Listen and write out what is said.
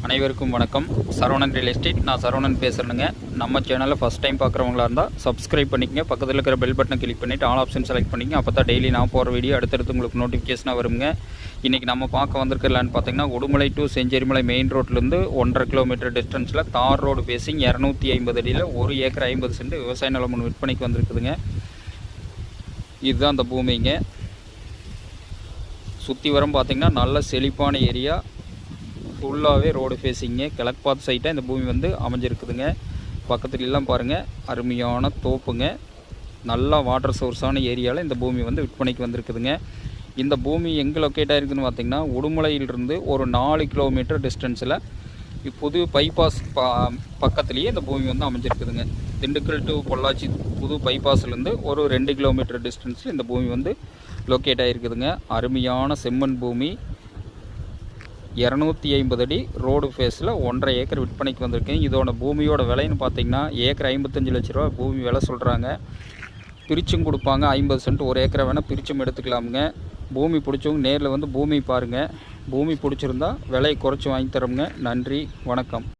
அனைவருக்கும் வணக்கம். Saravanan real estate. நான் சரவணன் பேசுகிறேனுங்க. நம்ம சேனலில் ஃபஸ்ட் டைம் பார்க்குறவங்களா இருந்தால் சப்ஸ்கிரைப் பண்ணிக்கங்க. பக்கத்தில் இருக்கிற பெல் பட்டனை கிளிக் பண்ணிவிட்டு ஆல் ஆப்ஷன் செலக்ட் பண்ணிக்கங்க. அப்போ தான் டெய்லி நான் போகிற வீடியோ அடுத்தடுத்து உங்களுக்கு நோட்டிஃபிகேஷனாக வருங்க. இன்றைக்கி நம்ம பார்க்க வந்திருக்கலான்னு பார்த்தீங்கன்னா, உடுமலை டு செஞ்சேரிமலை மெயின் ரோட்லேருந்து 1.5 கிலோமீட்டர் டிஸ்டன்ஸில் தார் ரோடு பேசிங் 250 அடியில் 1 ஏக்கர் 50 சென்ட் விவசாய நிலம் ஒன்று விற்பனைக்கு வந்திருக்குதுங்க. இதுதான் அந்த பூமிங்க. சுற்றி வரம் பார்த்திங்கன்னா நல்ல செழிப்பான ஏரியா, ஃபுல்லாகவே ரோடு ஃபேஸிங்க, கிழக்கு பார்த்து சைட்டாக இந்த பூமி வந்து அமைஞ்சிருக்குதுங்க. பக்கத்துலலாம் பாருங்கள், அருமையான தோப்புங்க. நல்லா வாட்டர் சோர்ஸான ஏரியாவில் இந்த பூமி வந்து விற்பனைக்கு வந்திருக்குதுங்க. இந்த பூமி எங்கே லொக்கேட் ஆகிருக்குதுன்னு பார்த்திங்கன்னா, உடுமலையிலிருந்து ஒரு 4 கிலோமீட்டர் டிஸ்டன்ஸில் புது பைபாஸ் பக்கத்துலேயே இந்த பூமி வந்து அமைஞ்சிருக்குதுங்க. திண்டுக்கல் டு பொள்ளாச்சி புது பைபாஸ்லேருந்து ஒரு 2 கிலோமீட்டர் டிஸ்டன்ஸில் இந்த பூமி வந்து லொக்கேட் ஆகிருக்குதுங்க. அருமையான செம்மண் பூமி, 250 அடி ரோடு ஃபேஸில் 1.5 ஏக்கர் விற்பனைக்கு வந்திருக்கேன். இதோட பூமியோட விலைன்னு பார்த்தீங்கன்னா, ஏக்கர் 55 லட்ச ரூபா பூமி விலை சொல்கிறாங்க. பிரிச்சும் கொடுப்பாங்க. 50 சென்ட் ஒரு ஏக்கரை வேணால் பிரிச்சும் எடுத்துக்கலாமுங்க. பூமி பிடிச்சவங்க நேரில் வந்து பூமி பாருங்கள். பூமி பிடிச்சிருந்தா விலையை குறைச்சி வாங்கி தரோமுங்க. நன்றி, வணக்கம்.